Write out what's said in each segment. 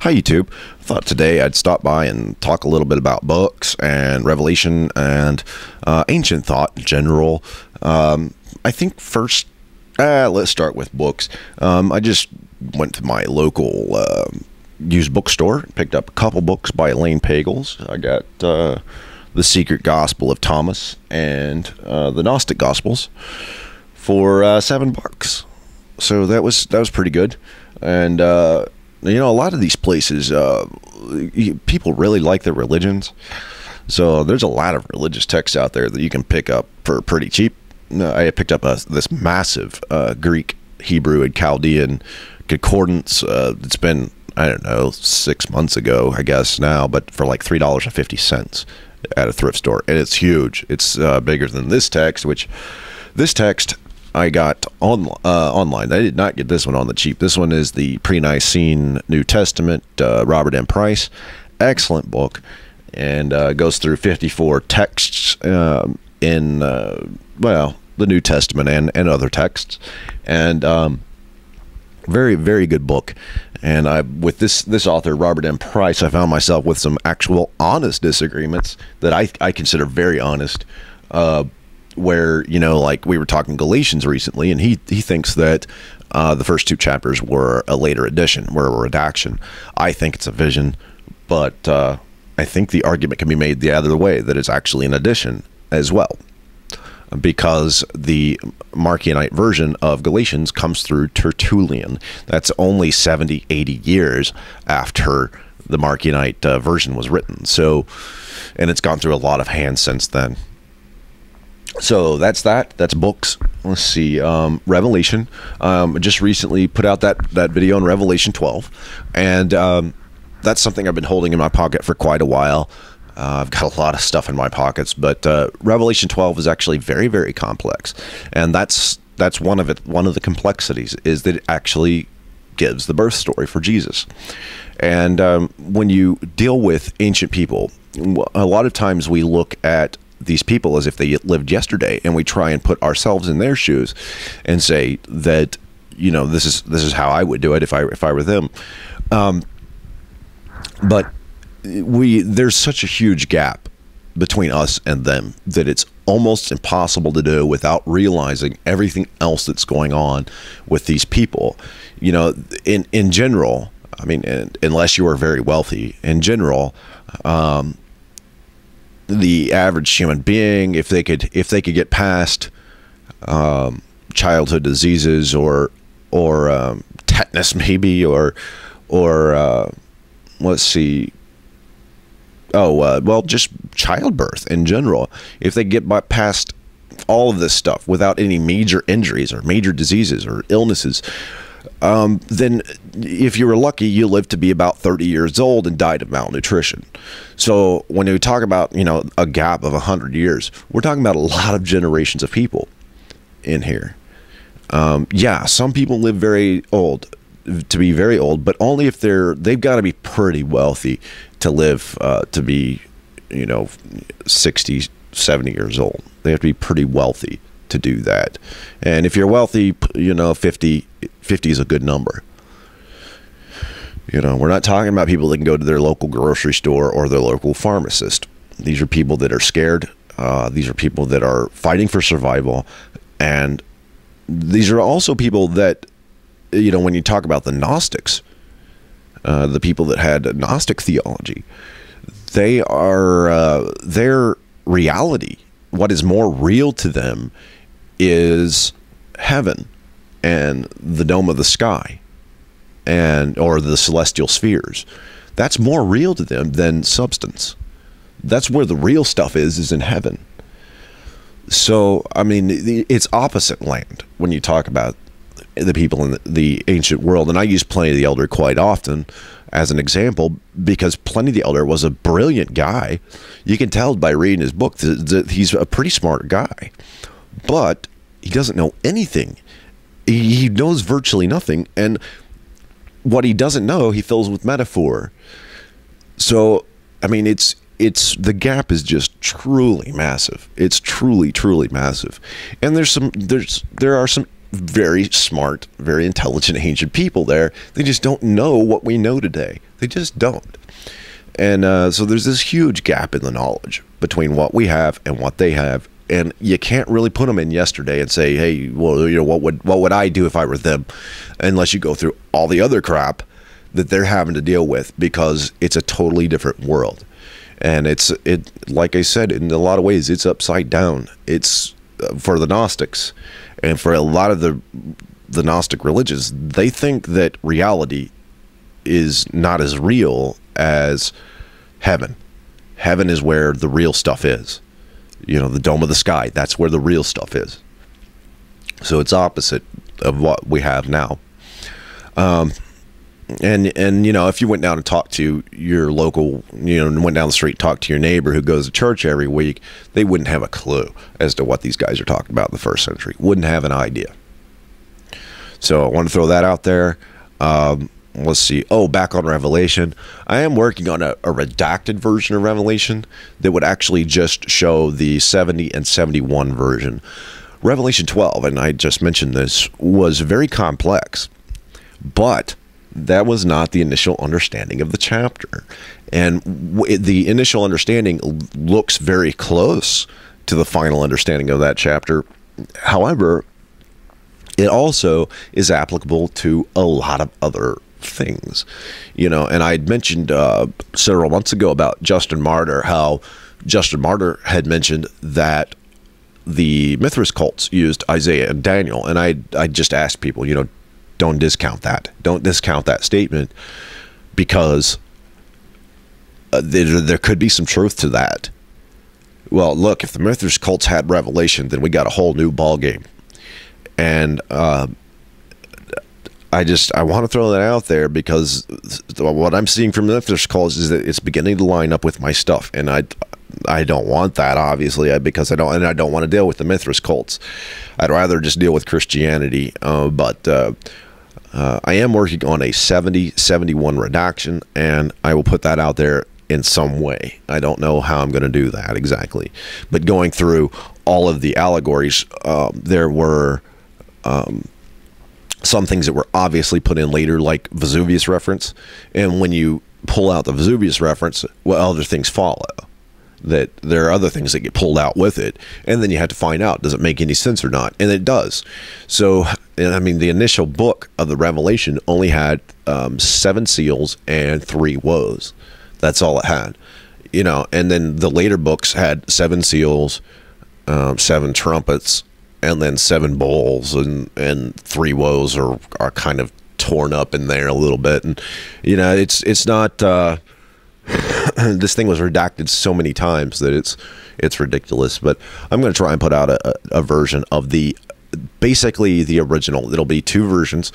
Hi YouTube. I thought today I'd stop by and talk a little bit about books and Revelation and ancient thought in general. I think first, let's start with books. I just went to my local used bookstore, picked up a couple books by Elaine Pagels. I got The Secret Gospel of Thomas and the Gnostic Gospels for $7. So that was pretty good. And you know, a lot of these places, people really like their religions. So there's a lot of religious texts out there that you can pick up for pretty cheap. I picked up this massive Greek, Hebrew, and Chaldean concordance. It's been, I don't know, 6 months ago, I guess now, but for like $3.50 at a thrift store. And it's huge. It's bigger than this text, which this text I got online. I did not get this one on the cheap. This one is the Pre-Nicene New Testament, Robert M. Price. Excellent book, and goes through 54 texts in, well, the New Testament and other texts. And very, very good book. And with this author, Robert M. Price, I found myself with some actual honest disagreements that I consider very honest, where, you know, like we were talking Galatians recently, and he thinks that the first two chapters were a later addition, were a redaction. I think it's a vision, but I think the argument can be made the other way, that it's actually an addition as well, because the Marcionite version of Galatians comes through Tertullian. That's only 70, 80 years after the Marcionite version was written. So, and it's gone through a lot of hands since then. So that's books. Let's see, Revelation. Just recently put out that video on Revelation 12, and that's something I've been holding in my pocket for quite a while. I've got a lot of stuff in my pockets, but Revelation 12 is actually very, very complex, and that's one of the complexities, is that it actually gives the birth story for Jesus. And when you deal with ancient people, a lot of times we look at these people as if they lived yesterday, and we try and put ourselves in their shoes and say that, you know, this is how I would do it if I were them. But there's such a huge gap between us and them that it's almost impossible to do without realizing everything else that's going on with these people. You know, in general, I mean, unless you are very wealthy, in general, the average human being, if they could get past childhood diseases or tetanus maybe, or let's see, well, just childbirth in general, if they get past all of this stuff without any major injuries or major diseases or illnesses, then if you were lucky, you lived to be about 30 years old and died of malnutrition. So when we talk about, you know, a gap of 100 years, we're talking about a lot of generations of people in here. Yeah, some people live very old, to be very old, but only if they've got to be pretty wealthy to live to be, you know, 60, 70 years old. They have to be pretty wealthy to do that. And if you're wealthy, you know, 50 is a good number. You know, we're not talking about people that can go to their local grocery store or their local pharmacist. These are people that are scared. These are people that are fighting for survival. And these are also people that, you know, when you talk about the Gnostics, the people that had Gnostic theology, they are, their reality, what is more real to them is heaven and the dome of the sky, or the celestial spheres. That's more real to them than substance. That's where the real stuff is in heaven. So, I mean, it's opposite land when you talk about the people in the ancient world. And I use Pliny the Elder quite often as an example, because Pliny the Elder was a brilliant guy. You can tell by reading his book that he's a pretty smart guy, but he doesn't know anything. He knows virtually nothing, and what he doesn't know, he fills with metaphor. So, I mean, the gap is just truly massive. It's truly, truly massive. And there are some very smart, very intelligent ancient people there. They just don't know what we know today. They just don't. And so there's this huge gap in the knowledge between what we have and what they have. And you can't really put them in yesterday and say, hey, well, you know, what would I do if I were them? Unless you go through all the other crap that they're having to deal with, because it's a totally different world. And it like I said, in a lot of ways, it's upside down. It's for the Gnostics, and for a lot of the Gnostic religions, they think that reality is not as real as heaven. Heaven is where the real stuff is. You know, the dome of the sky, that's where the real stuff is. So it's opposite of what we have now. And you know, if you went down and talked to your local, you know, and went down the street and talked to your neighbor who goes to church every week, they wouldn't have a clue as to what these guys are talking about in the first century. Wouldn't have an idea. So I want to throw that out there. Let's see. Oh, back on Revelation. I am working on a redacted version of Revelation that would actually just show the 70 and 71 version. Revelation 12, and I just mentioned this, was very complex, but that was not the initial understanding of the chapter. And the initial understanding looks very close to the final understanding of that chapter. However, it also is applicable to a lot of other things, you know. And I had mentioned several months ago about Justin Martyr, how Justin Martyr had mentioned that the Mithras cults used Isaiah and Daniel, and I just asked people, you know, don't discount that. Don't discount that statement, because there could be some truth to that. Well, look, if the Mithras cults had revelation, then we got a whole new ball game. And I want to throw that out there, because what I'm seeing from Mithras cults is that it's beginning to line up with my stuff, and I don't want that, obviously, because I don't want to deal with the Mithras cults. I'd rather just deal with Christianity. But I am working on a 70-71 redaction, and I will put that out there in some way. I don't know how I'm going to do that exactly, but going through all of the allegories, there were some things that were obviously put in later, like Vesuvius reference, and when you pull out the Vesuvius reference, well, other things follow. That there are other things that get pulled out with it, and then you have to find out, does it make any sense or not? And it does. So, and I mean, the initial book of the Revelation only had 7 seals and 3 woes. That's all it had, you know. And then the later books had 7 seals, 7 trumpets, and then 7 bowls, and 3 woes are kind of torn up in there a little bit. And you know, it's not this thing was redacted so many times that it's ridiculous. But I'm going to try and put out a version of basically the original. It'll be 2 versions.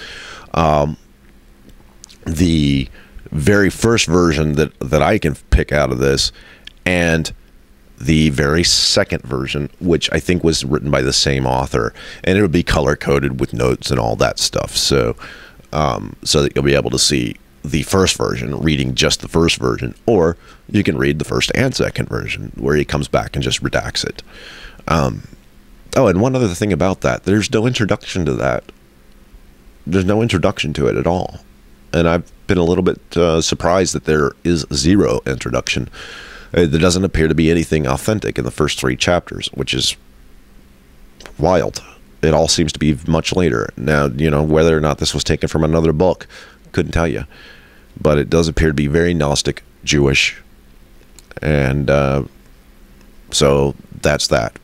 The very first version that I can pick out of this, and the very second version, which I think was written by the same author, and it'll be color coded with notes and all that stuff. So so that you'll be able to see the first version, reading just the first version, or you can read the first and second version where he comes back and just redacts it. Oh, and one other thing about that, there's no introduction to that. There's no introduction to it at all. And I've been a little bit surprised that there is 0 introduction. There doesn't appear to be anything authentic in the first 3 chapters, which is wild. It all seems to be much later. Now, you know, whether or not this was taken from another book, couldn't tell you. But it does appear to be very Gnostic, Jewish. And so that's that.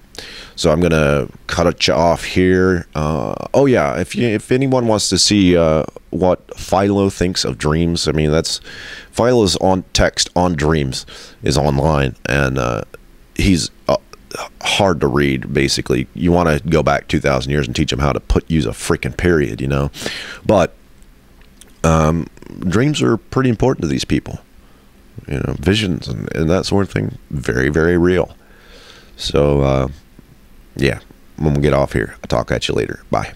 So I'm going to cut it off here. Oh, yeah, if anyone wants to see what Philo thinks of dreams, I mean, that's Philo's on text on dreams is online, and he's hard to read, basically. You want to go back 2,000 years and teach him how to use a freaking period, you know. But dreams are pretty important to these people. You know, visions and that sort of thing, very, very real. So, yeah, I'm going to get off here. I'll talk at you later. Bye.